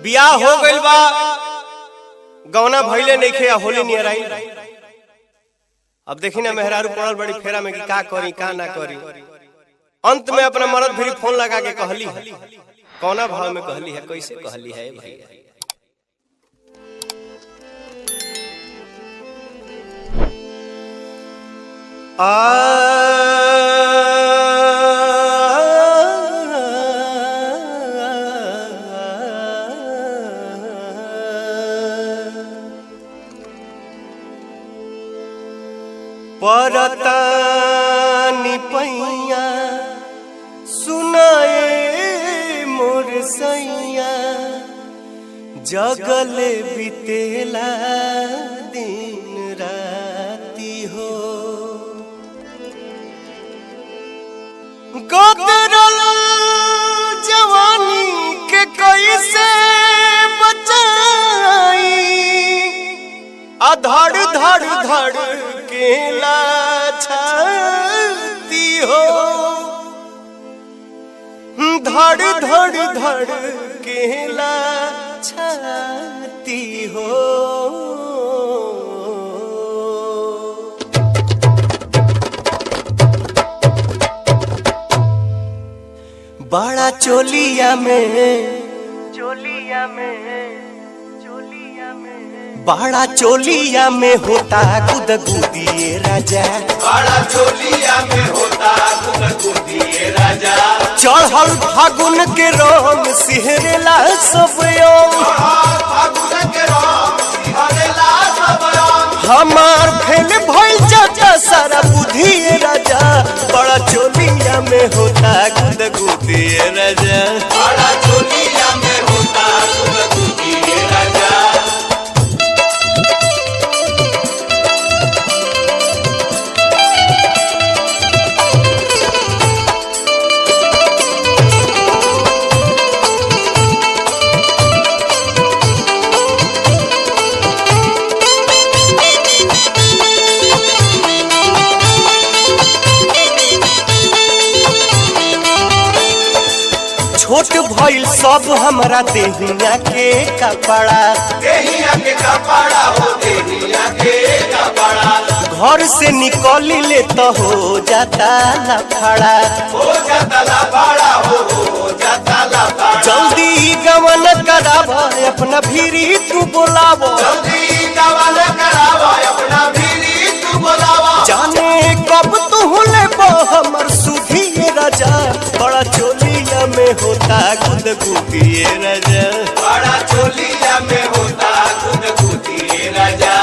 बियाह हो गइल बा, गौना भइले नइखे, होली नियर आई। अब देखी ना मेहरारू पड़ल बड़ी फेरा में कि का करी का ना करी। अंत में अपना मर्द भी फोन लगा के कहली है, कौना भाव में कहली है, कैसे कहली है भैया। परतानी पैया सुनाए मोर सैया, जगले बितेला दिन राती हो। गोदरल जवानी के कैसे बचाई, धड़ धड़ धड़ केला छाती हो। धड़ धड़ धड़ केला छाती हो। बड़ा चोलिया में बड़ा चोलिया में होता गुदगुदिए राजा, बड़ा चोलिया में होता गुदगुदिए राजा। चढ़ल फागुन के रंग सिहरेला सब हमार फेल भइल चाचा सारा बुधिए राजा। बड़ा चोलिया में होता गुदगुदिए राजा, बड़ा चोलिया में होता गुदगुदिए राजा। छोट भइल सब हमरा देहिया के कपड़ा, देहिया के कपड़ा हो, देहिया के कपड़ा। घर से निकली ले तो हो जाता लफड़ा, हो जाता लफड़ा हो जाता लफड़ा। जल्दी गमन करावा अपना भीरी तू बोलावो, जल्दी गमन करावा अपना भीरी तू बोलावा। जाने कब तू लेबो हमर सुधिए राजा। बड़ा चोलिया में होता गुदगुदिए राजा, बड़ा चोलिया में होता गुदगुदिए राजा।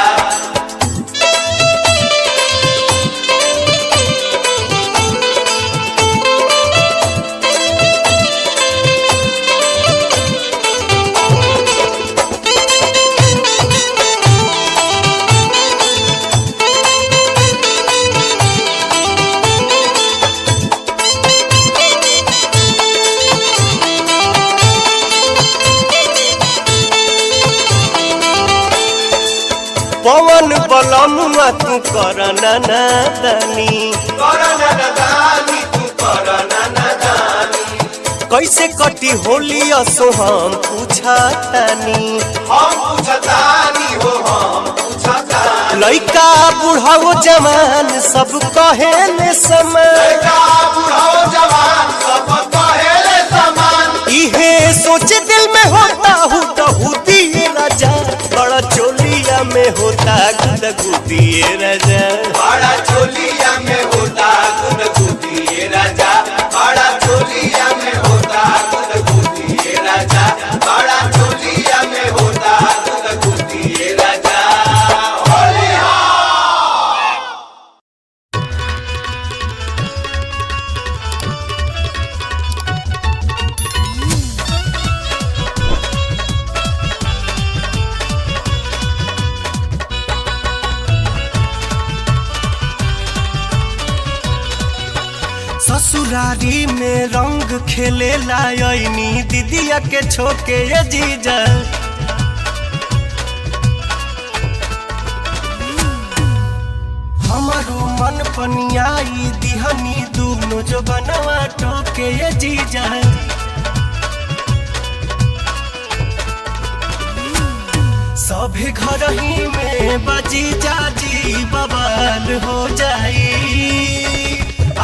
पवन बलमुआ तू करना नादानी, करना नादानी तू करना नादानी। कैसे कटी होली असो हम पूछतानी, हम पूछतानी हो हम पूछतानी। लइका बुढ़ाओ जवान सब कहेले समान, लइका बुढ़ाओ जवान सब कहेले समान। इहे सोच दिल में होता हुदिए राजा। बड़ा चोलिया में होता गुदगुदिए राजा, बड़ा चोलिया में होता गुदगुदिए राजा। बड़ा चोलिया में होता गुदगुदिए राजा। बड़ा चोलिया में होता गुदगुदिए राजा। होली हो। ससुरारी में रंग खेले लायनी दीदिया के छोके ये जीजा। हमारो मन पनियाई दिहनी दूनो जो बनवा टोके ये जीजा। सभे घर ही में बजी जाजी बवाल हो जाई।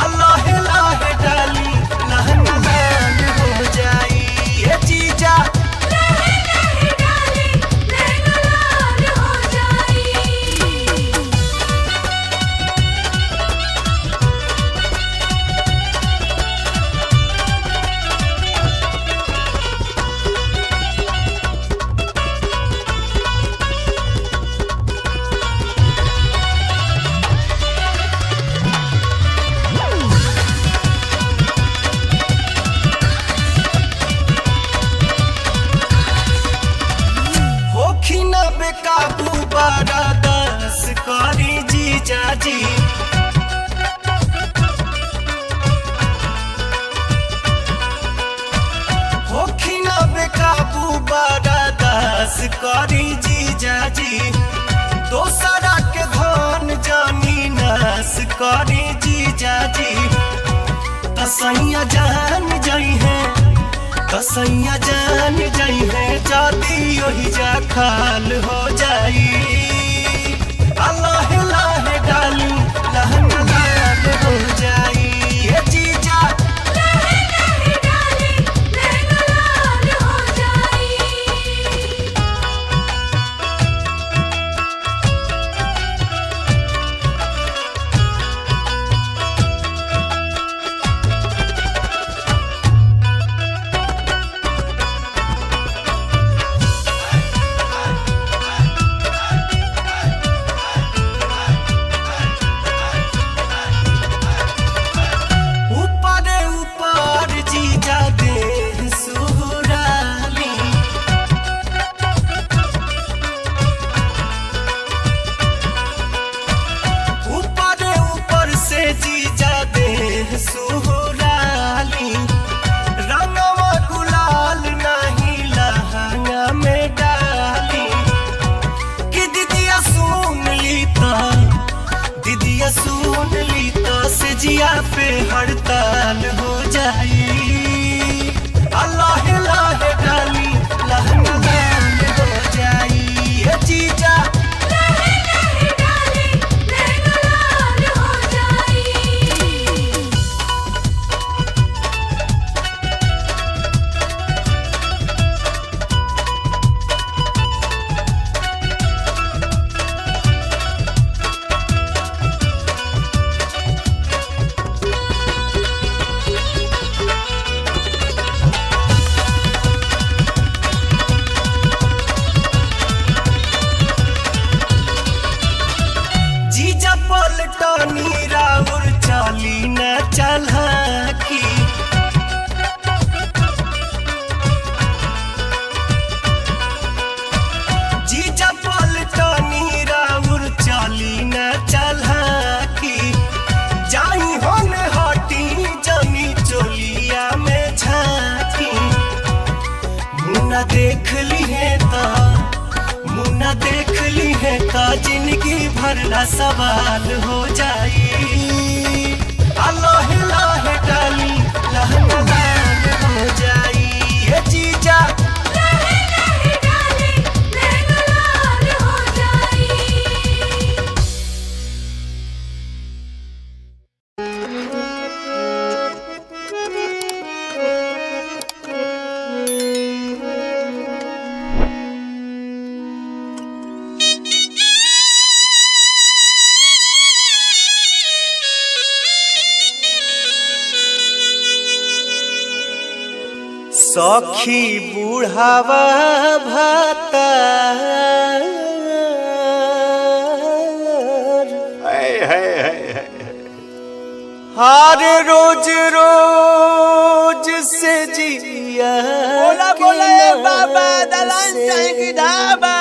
अल्लाह लाहे डाली लहंगा लाल हो जाई। ये जीजा लहे लहे डाली लहंगा लाल हो जाई। होखी न बेकाबू बारा दस करी जीजा जी। होखी न बेकाबू बारा दस करी जीजा जी। दोसरा के धन जानी नस करी जीजा जी। तसैया जान जाई है कसैया जान जाई है जाती वही जा खाल हो जाई। अल्लाह लाहे डाली लहंगा लाल हो जाई। ये जीजा लहे लहे डाली लहंगा लाल हो जाई। ऊपर ऊपर जीजा दे सुराली। ऊपर ऊपर से जीजा दे सुराली। रंगवा गुलाल नहीं लहंगा में डाली। कि दीदिया सुन ली तो दीदिया सुन ली तो से जिया पे हड़ताल हो जाई। अल्लाह लाहे डाली लहंगा लाल हो जाई। ये जीजा लहे लहे डाली लहंगा लाल हो जाई। जीजा पलटनी राउर चाली न चलकी। जीजा पलटनी राउर चाली न चलकी। जाई होन हटी जनी चोलिया में झांकी। मुन्ना देख ली है ता मुन्ना देख ली है का जिंदगी भरला सवाल हो जाई। अल्लाह लाहे डाली लहंगा लाल हो जाई। ये जीजा लहे लहे डाली लहंगा लाल हो जाई। सखी बूढ़ावा भाता हार रोज रोज से जिया। बोला बोला ए बाबा दलान चाहे की ढाबा।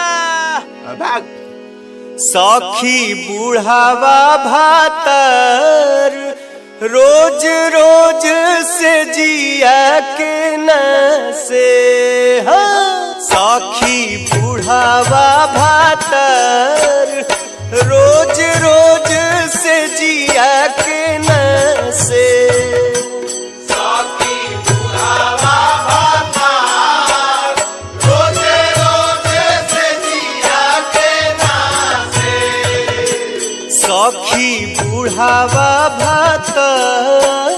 सखी बूढ़ावा भातर रोज रोज से जिया के न से। हाँ सखी बूढ़ावा भातर रोज रोज से जिया के न से। साकी बुढ़ावा भाता रोज रोज से जिया सखी बुढ़ावा भातर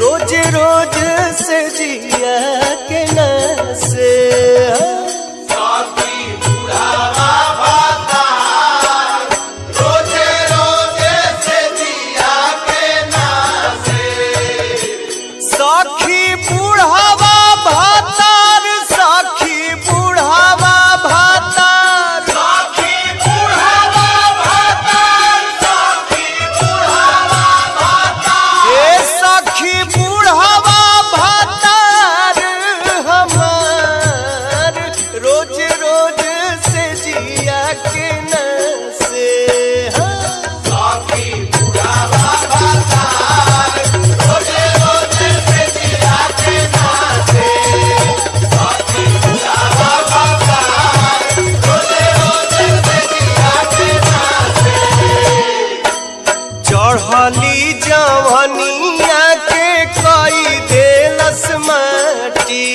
रोज रोज से जिया के नसे साथी बुढ़ावा भातार रोजे रोजे से जिया के नासे सखी बुढ़ावा भातर सखी बुढ़ावा भातर साथी बुढ़ावा भातार साथी बुढ़ावा भातार ए सखी बुढ़ावा भातर हमार रोज रोज से जिया के नसे साथी बुढ़ावा भातार रोजे रोजे से जिया के नासे साथी बुढ़ावा भातार रोजे रोजे से जिया के नासे चढ़ली जवनिया के कई देलस माटी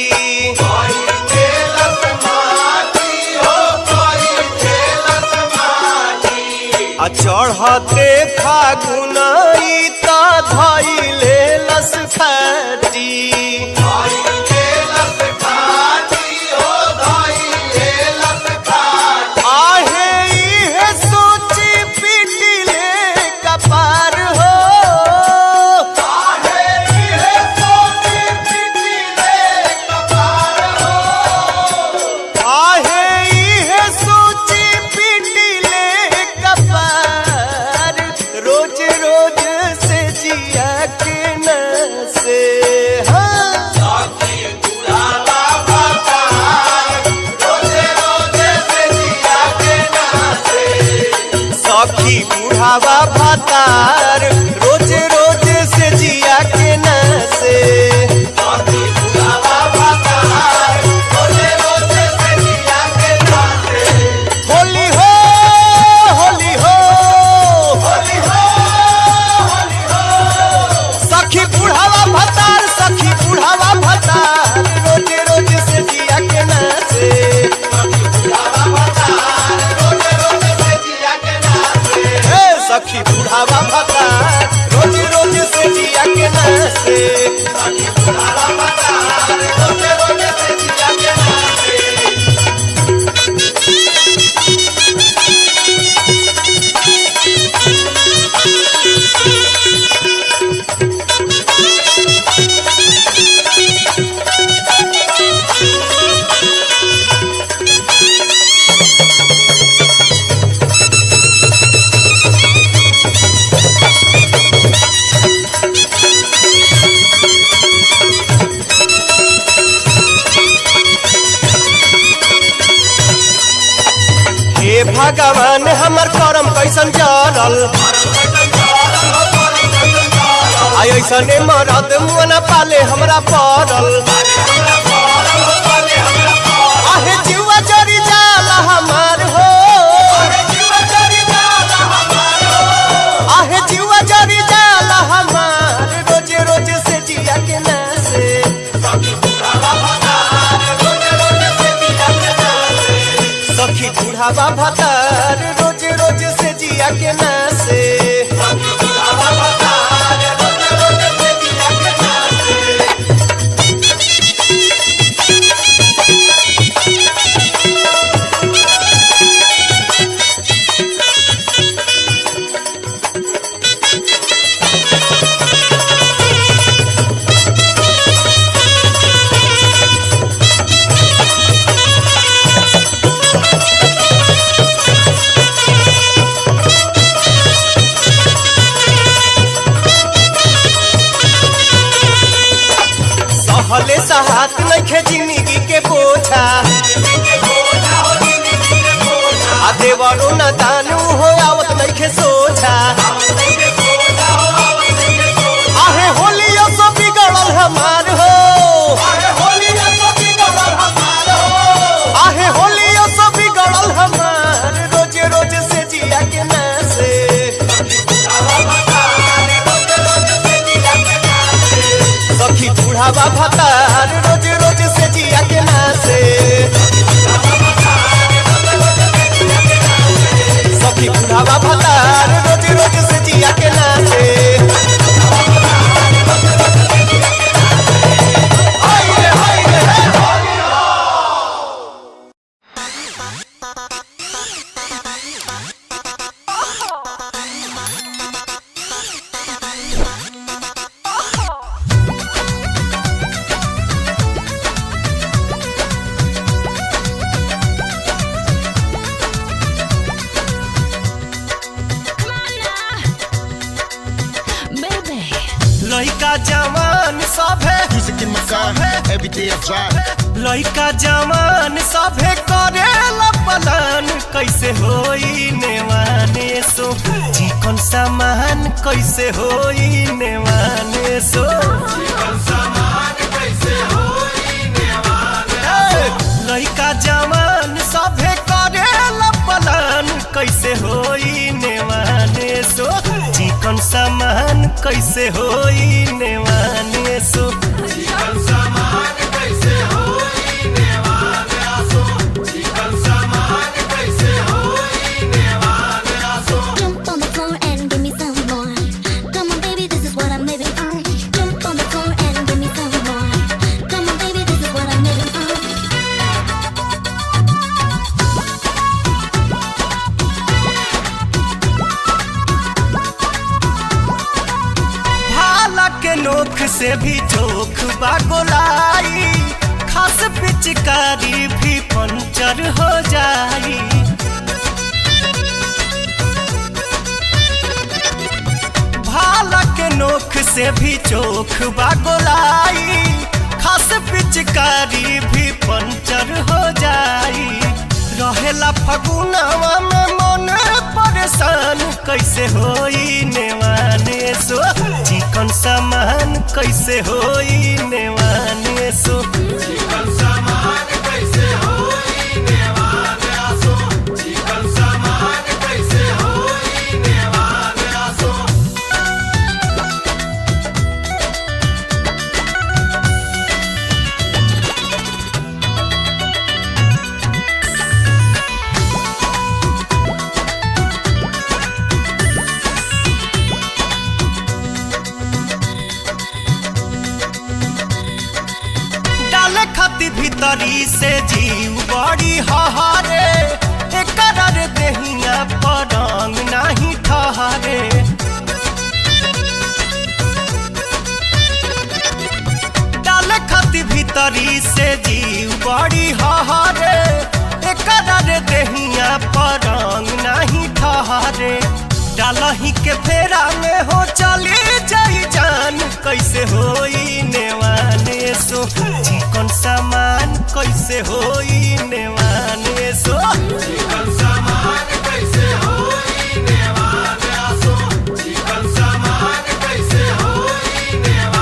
कोई तेलस माटी हो कोई तेलस माटी आ चढ़ते फागुनई त धैले लस फाटी कोई तेलस खाटी हो कोई तेलस खाटी आहे इहे सोची पिटिले कपार हो आहे इहे सोची पिटिले कपार हो आहे इहे सोची पिटिले कपार रोज रोज से जिया के नसे साथी बुढ़ावा भातार रोजे रोजे से जिया के नासे सखी बुढ़ावा भातार रोज रोज से जिया के नसे साथी बुढ़ावा भातार रोजे रोजे से जिया के नासे होली हो होली हो होली हो होली हो सखी बुढ़ावा भातार सखी बुढ़ावा भातार रोज रोज से जिया के नसे बुढ़ावा भातार रोजे रोजे से जिया के नासे हे सखी बुढ़ावा भातार रोज रोज से जिया के नसे साथी बुढ़ावा भातार रोजे रोजे से जिया के नासे हे भगवान हमर करम कैसन जरल आई ऐसने मरद मुअना पाले हमरा पड़ल आहे जीवा जरी जाला हमार हो आहे जीवा जरी जाला हमार रोज रोज से जिया के नसे सखी बुढ़ावा भातार रोज रोज से जिया के नसे सहले सहात नइखे जिंदगी के बोझा आ देवरो न दानू हो आवत नइखे सोझा आहे होलियो सो बिगड़ल हमार हो आहे होलियो सो बिगड़ल हमार रोज रोज से जिया के नसे सखी बुढ़ावा भातार रोज रोज से जिया के नसे सखी बुढ़ावा भातार रोज रोज जवान सभे Music in my car, every day I drive. लइका जवान सभे करेला पलान कैसे होई नेवाने सो चिकन सामान कैसे होई नेवाने सो लइका जवान सभे करेला पलान कैसे होई नेवाने सो चिकन सामान कैसे होई नेवाने सो Jump on the floor and give me some more. Come on, baby, this is what I'm living for. Jump on the floor and give me some more. Come on, baby, this is what I'm living for. भाला के नोख से भी चोख बागोलाई खास पिचकारी भी puncture हो जाई भाला के नोख से भी चोख बागोलाई खास पिचकारी भी पंचर हो जाई रहेला फगुनवा में मन परेशान कैसे होई नेवाने सो चिकन सामान कैसे होई नेवाने सो डाले खाती भीतरी से जीव बड़ी हहारे एकरा रे देहिया परंग नाही ठहरे डाले खाती भीतरी से जीव बड़ी हहारे एकरा रे देहिया परंग नाही ठहरे डालही के फेरा में हो चली जाई जान कैसे होई नेवाने सो चिकन सामान कैसे होई नेवाने सो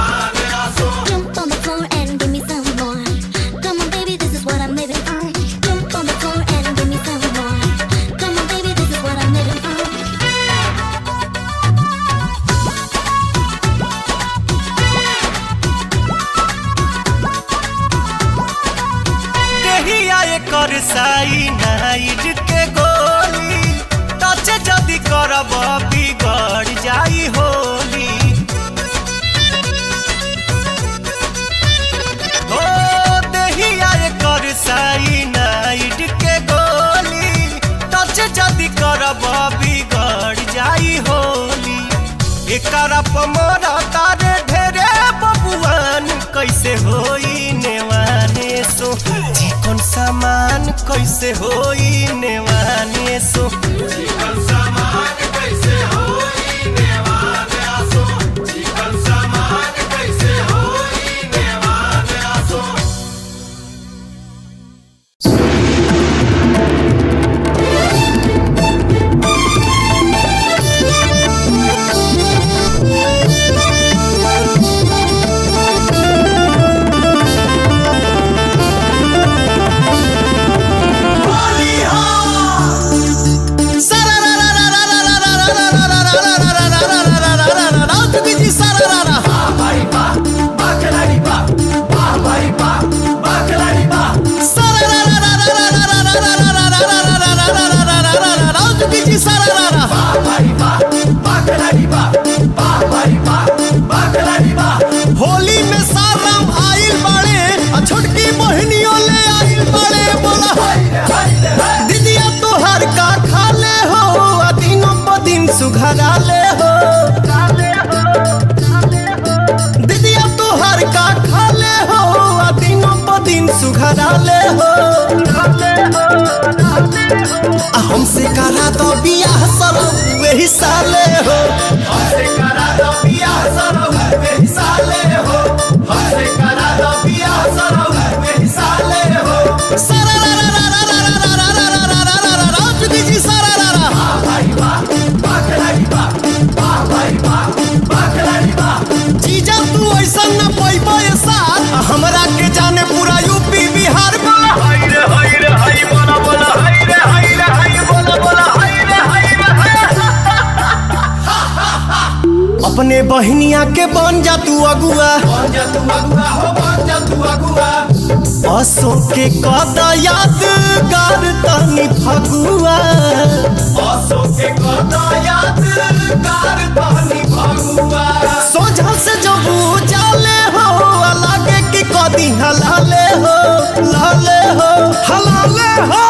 Jump on the floor and give me some more. Come on, baby, this is what I'm living for. Jump on the floor and give me some more. Come on, baby, this is what I'm living for. देहिया एकर साई night के गोली touch जदी करब बिगड़ जाई होली ओ देहिया एकर साई night के गोली टच जदी करब बिगड़ जाई होली एकरा पमरा तारे ढेरे बबुआन कैसे होई नेवाने सो चिकन सामान कैसे होई नेवाने सो होली में साराम आइल बाड़े छोटकी बहनियों ले आइल बाड़े बोला दीदिया तोहर का खा ले हो दिनों प दिन सुघरा ले हो दीदिया तोहर का खा ले हो दिनों प दिन सुघरा ले हो हमसे करा दो बियाह सरब वही साले हो हमसे करा दो बियाह सरब वही साले अपने बहनिया के बन जा तू अगुआ बन जा तू अगुआ हो बन जा तू अगुआ असो के कदा यादगार तनी फगुआ असो के कदा यादगार तनी फगुआ सोझा से जब जाले हो लागे कि कदी हलाले हो लाले हो हलाले हो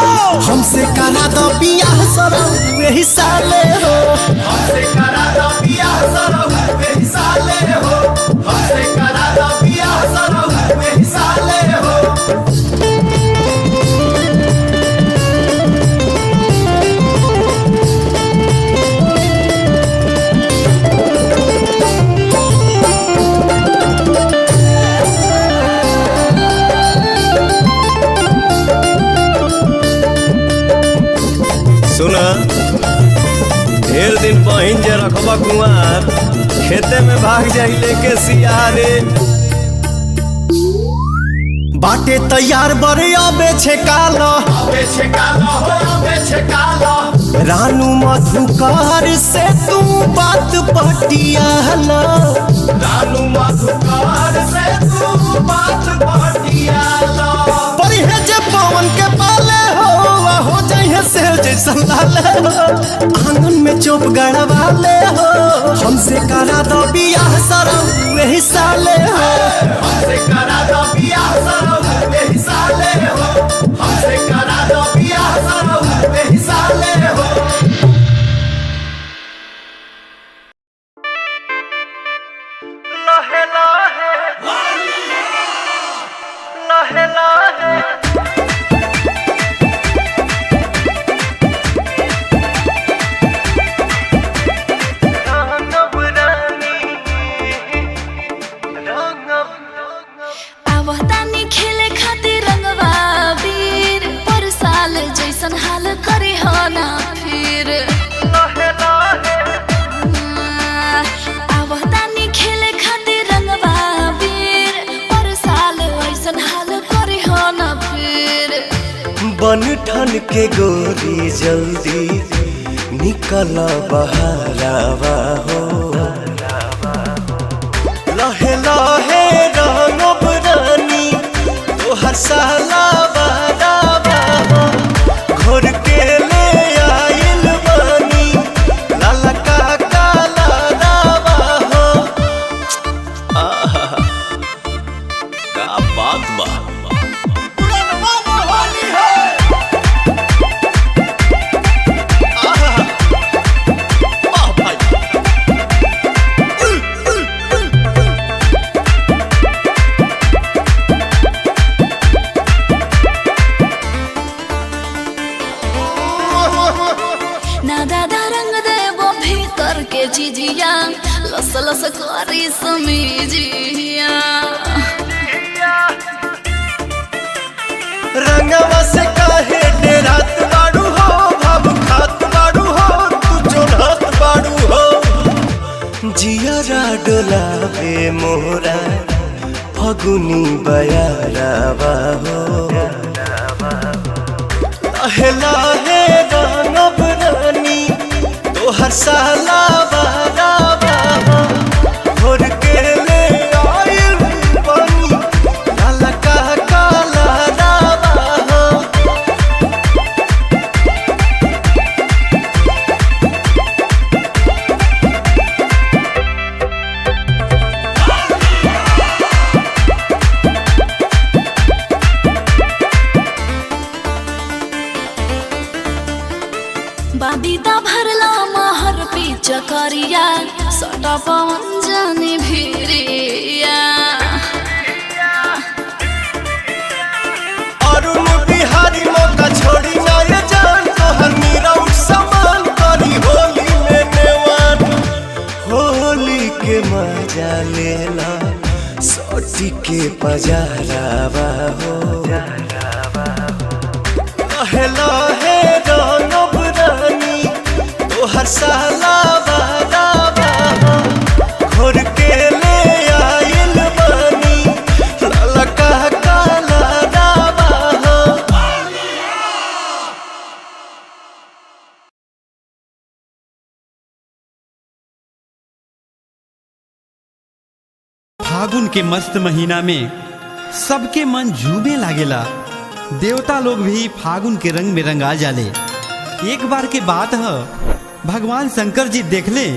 हमसे करा दो बियाह सरऊ एही साले हो हमसे करा दो बियाह सरऊ एही साले हो हमसे करा दो बियाह सरऊ एही साले हो सुना ढेर दिन पहिन जे रखबा कुआर खेते में भाग जाई लेके सियारे बाटे तैयार बड़े आबे छे काला अबे छे काला हो अबे छे काला रानू मधुकार से तू बात पटियाला रानू मधुकार से तू बात पटियाला परिहे जे पवन के पाले हो जाइए से जैसा लाले हो आंगन में चोप गड़वाले हो हमसे करा दो बियाह सरऊ एही साले हो हमसे करा दो बियाह सरऊ एही साले हो हमसे करा दो बियाह सरऊ एही साले हो लहे लहे लहे लहे आवतानी खेले खातिर रंगवा वीर पर साल जैसन हाल करे हो ना फिर आवतानी खेले खातिर रंगवा वीर पर साल ऐसन हाल करे हो ना फिर बन ठन के गोरी जल्दी निकल बहारावा हो लहे लहे रंगब रानी तोहर साला बारावा हो घोर के ले आइल बानी लाला का काला रावा हो आहा का बात बा ना दादा रंग देवो भीतर के चीजिया लस लस करी समीजिया रंगवा से काहे डेरात बाड़ू हो भाव खात बाड़ू हो तू जोड़त बाड़ू हो जियरा डोलावे मोरा फगुनी बयारावा हो लहे लहे रंगब रानी तोहर साला बारावा हो घोर के ले आइल बानी लाला का काला रावा हो बाबीदा भरला महर पीच करिया सटा पवन जानी भिरिया अरुण बिहारी मौका छोड़ी ना ये जान तोहर मीरा समान करी होली में नेवान होली के मजा लेला सोटी के पजारावा हो लहे लहे रंगब रानी तोहर साला बारावा हो घोर के ले आइल बानी लाला का काला रावा हो फागुन के मस्त महीना में सबके मन झूमे लागेला। देवता लोग भी फागुन के रंग में रंगा जाले। एक बार के बात है, भगवान शंकर जी देखले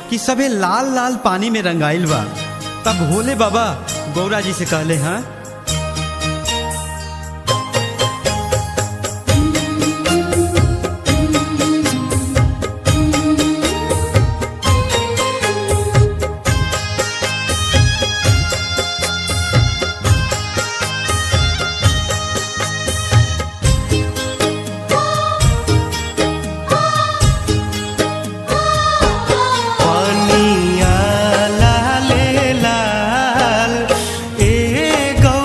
कि सबे लाल लाल पानी में रंगाइल बा। तब भोले बाबा गौरा जी से कहले, हाँ पनिया लाले लाल ए गौ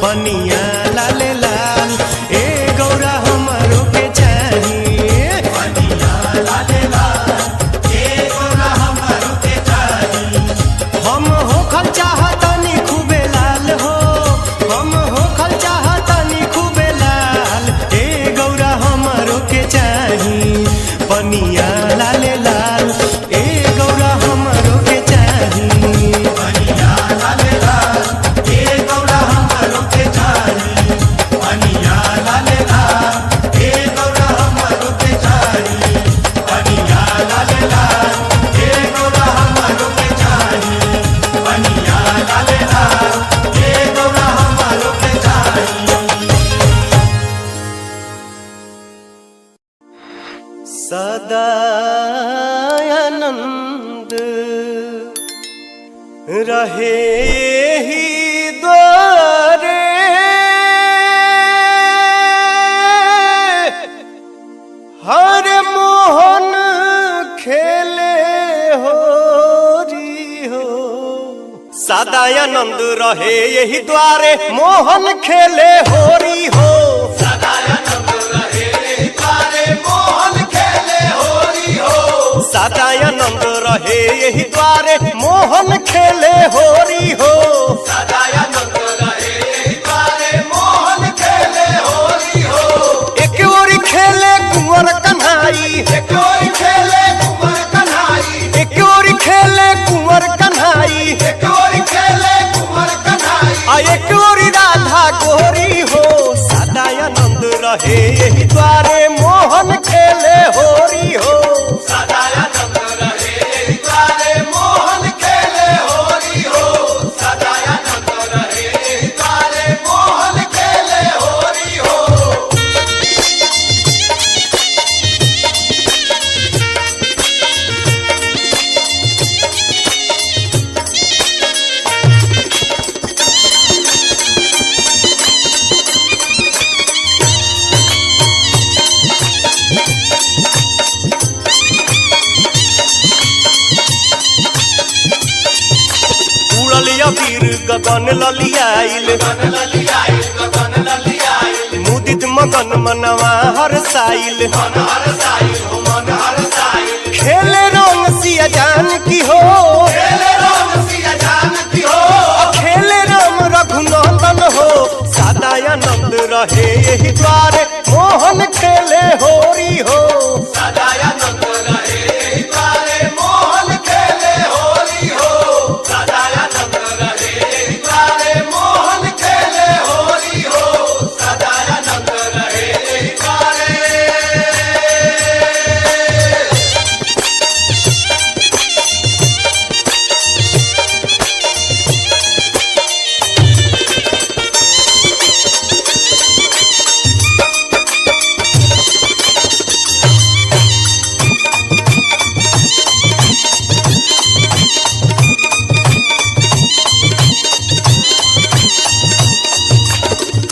पनिया लाल लाल ए गौरा हमारो के चाहिए पनिया लाल लाल ए गौरा हमारो के चाहिए। हम होखल चाहतनी खूबे लाल हो हम होखल चाहतनी खूबे लाल ए गौरा हमारो के चाहिए पनिया लाल लाल ए गौरा हमारो के चाहिए पनिया लाल लाल ए गौरा हमारो के चाहिए। पनिया लाल लाल ए गौरा हमारो के चाहिए। पनिया लाल लाल ए गौरा हमारो के चाहिए। पनिया लाल लाल ए गौरा हमारो के चाहिए। सदा आनंद रहे ही द्वारे हर मोहन खेले होरी हो सदा आनंद रहे यही द्वारे मोहन खेले होरी हो सदा आनंद रहे यही द्वारे मोहन खेले होरी हो सदा आनंद रहे यही द्वारे मोहन खेले होरी हो। एक ओरी खेले कुंवर कन्हाई एक ओरी खेले कुंवर कन्हाई। एक ओरी खेले कुंवर कन्हाई एक ओरी खेले कुंवर कन्हाई। आ एक ओरी राधा गोरी हो सदा आनंद रहे यही द्वारे मोहन खेले होरी हो सदा आनंद रहे यही द्वारे मोहन खेले होरी हो। सदा आनंद रहे यही द्वारे मोहन खेले होरी हो। उड़ल अबीर गगन ललियाइल गगन ललियाइल गगन ललियाइल। मुदित मगन मनवा हरसाइल मन हरसाइल हो मन हरसाइल। खेले रंग सिया जान की हो खेले राम सिया जानती हो। खेले राम रघुनंदन हो सदा आनंद रहे यही द्वारे मोहन खेले होरी हो सदा आनंद रहे यही द्वारे मोहन खेले होरी हो। सदा आनंद रहे यही द्वारे मोहन खेले होरी हो। सदा आनंद रहे यही द्वारे।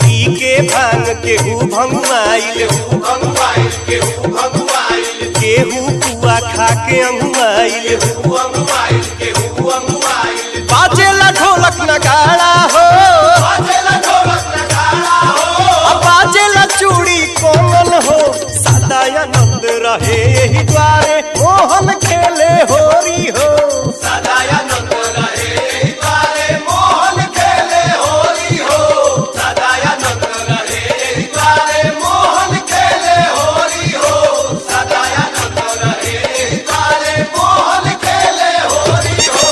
पी के भांग केहू भंगुआइल भगवाइल केहू भगवाइल। केहू पुआ खा के अंगुआइल केहू अंगवाइल केहू अंगवाइल। बाजेला ढोलक नगाड़ा हो बाजेला ढोलक नगाड़ा हो। अब बाजेला चूड़ी कोमल हो सदा आनंद रहे यही द्वारे मोहन खेले होरी हो सदा आनंद रहे यही द्वारे मोहन खेले होरी हो। सदा आनंद रहे यही द्वारे मोहन खेले होरी हो। सदा आनंद रहे यही द्वारे मोहन खेले होरी हो।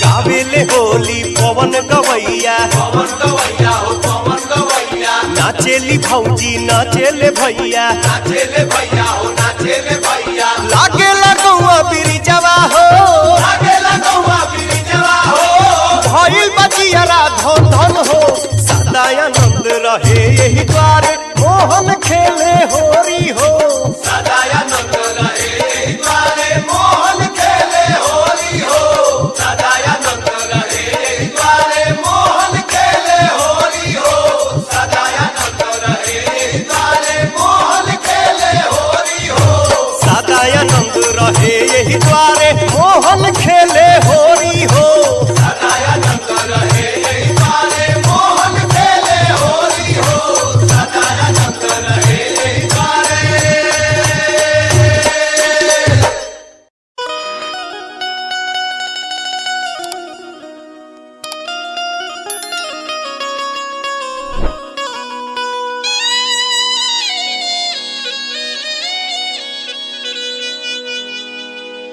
गावेले होली पवन गवैया पवन गवैया हो पवन गवैया। नाचेली भौजी नाचेले भैया नाचेले भैया हो नाचेले भैया। लागे लगौआ बिरिजवा हो लागे लगौआ बिरिजवा हो। भइल बजियारा धन धन हो सदा रहे यही द्वारे मोहन खेले होरी हो सदानंद रहे यही द्वारे मोहन खेले होरी हो सदानंद रहे यही द्वारे मोहन खेले होरी हो सदानंद रहे यही द्वारे मोहन खेले होरी हो सदानंद रहे यही द्वारे मोहन खेले होरी हो सदानंद रहे यही द्वारे मोहन खेले होरी हो सदानंद रहे यही द्वारे।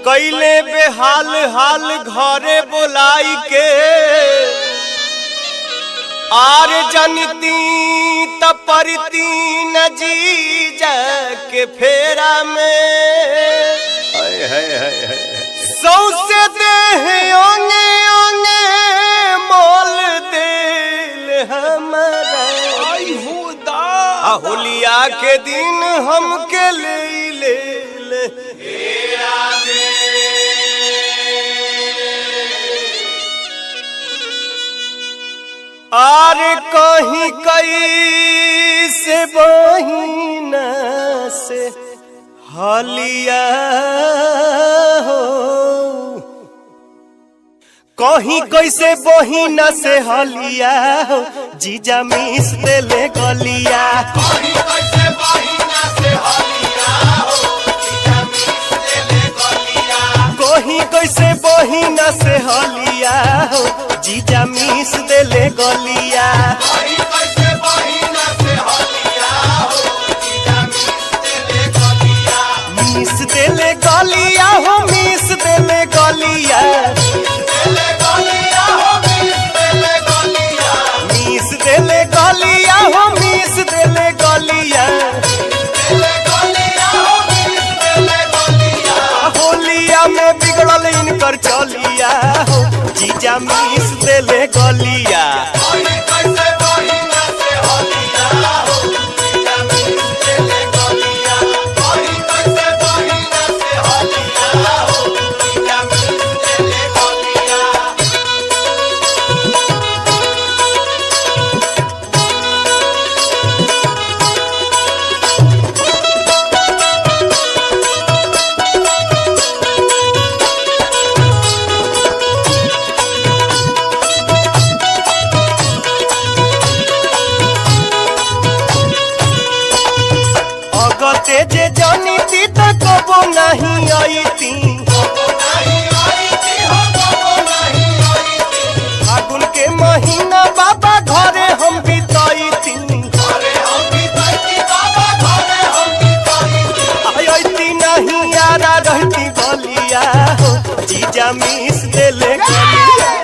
कैले बेहाल हाल घरे बोलाई के आर जनती तपरती न जीजा के फेरा में सौसे देह ओंगे ओंगे मोल दिल हमारा होलिया के दिन हमके ले आर कहीं कई से बहिना से हलिया हो कहीं कैसे बहिना से हलिया हो जीजा मिस देले गलिया कहीं कैसे बहिना से हलिया हो जीजा मिस देले गलिया कहीं कैसे बहिना से हलिया हो जीजा मिस देले गलिया कहीं कैसे बहिना से हलिया हो जीजा मिस देले गलिया मिस देले गलिया हो मिस देले गलिया मिस देले गलिया होलिया में बिगड़ल इनकर चलिया हो जीजा मिस देले गलिया अगते जे जानी थी तो कबो नहीं आई थी फागुन के महीना बाबा घरे हम बिताई थी आई नहीं यारा रहती गलिया हो जीजा मिस देले गलिया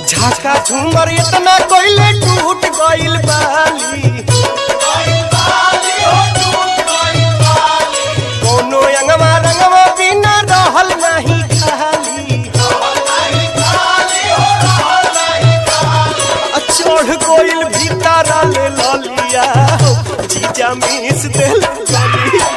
झाका झूमर इतना कोइले टूट गइल बाली कोनो अंगवा रंगवा बिना रहल नहीं खाली चढ़ गइल भीतर ले ललिया हो जीजा मिस देल गलिया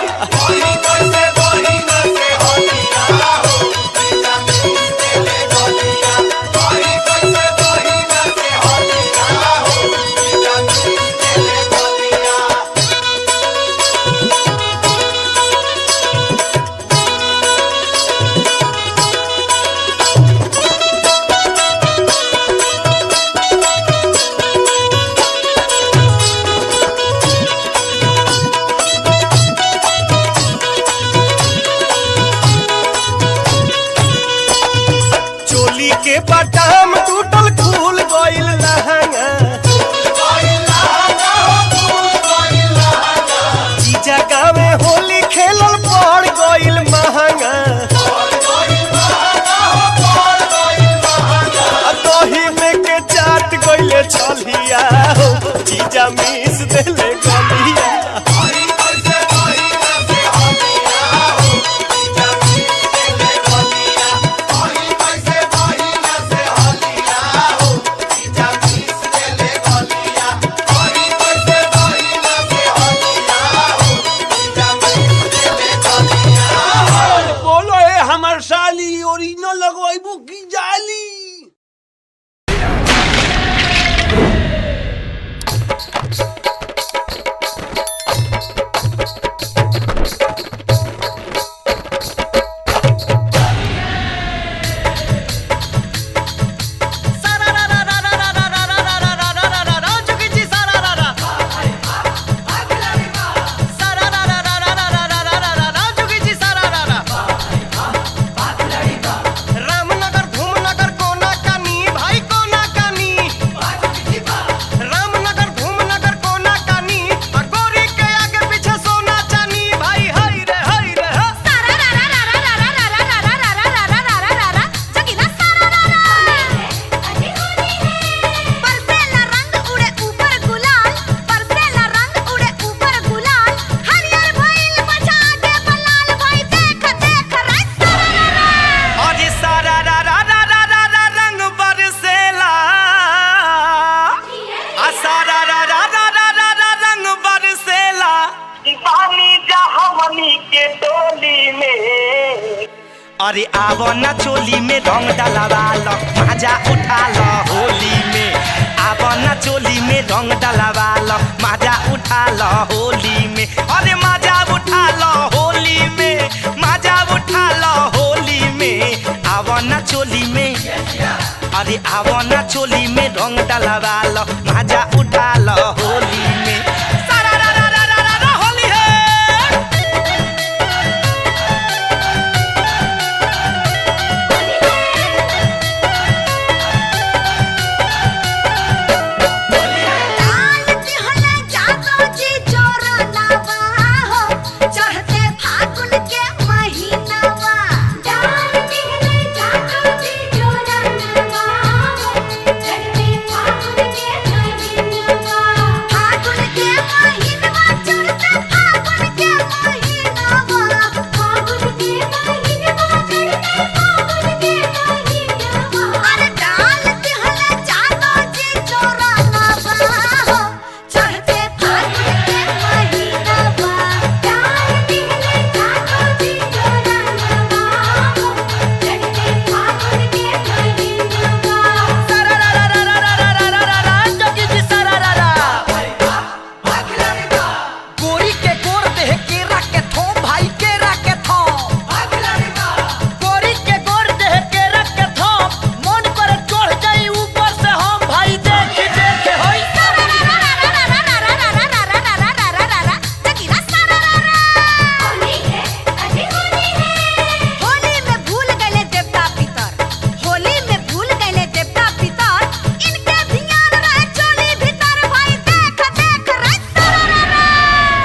के बटाम टूटल खुल गइल लहंगा जीजा गावे होली खेलल पड़ गइल महंगा दही में के चाट गइले छलिया हो जीजा मिस देले गलिया साली ओरिजिनल लगवाइबू की जाली अरे आवो ना चोली में रंग डलवा लो मजा उठा लो होली में आवो ना चोली में रंग डलवा लो मजा उठा लो होली में अरे मजा उठा लो होली में मजा उठा लो होली में आवो ना चोली में अरे आवो ना चोली में रंग डलवा लो मजा उठा लो होली में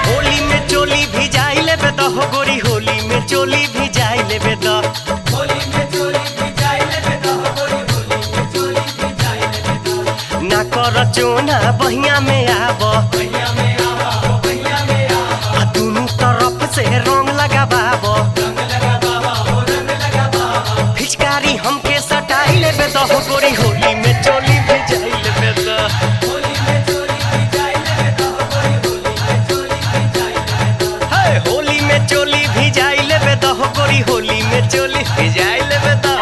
होली है चोली भी जाई लेबे द होली में चोली भी जाई लेबे द ना कर चोना बहिया में आब दुनू तरफ से रंग लगाबाब फिचकारी हमके सटाई लेबे द हो गोरी होली में चोली भी जाई लेबे द होली में चोली भी जाई लेबे द हो गोरी होली में चोली भी जाई लेबे द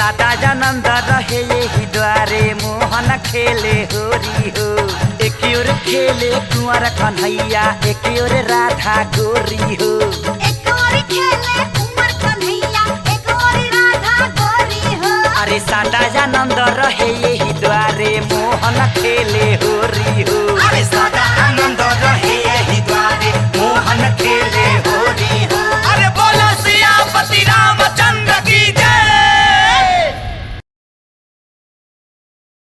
सादा जानंद रहे यही द्वारे मोहन खेले होरी हो। एक ओर खेले कुंवर कन्हैया एक ओर राधा गोरी हो। एक और खेले कुंवर कन्हैया एक और राधा गोरी हो। अरे सादा जानंद रहे यही द्वारे मोहन खेले होरी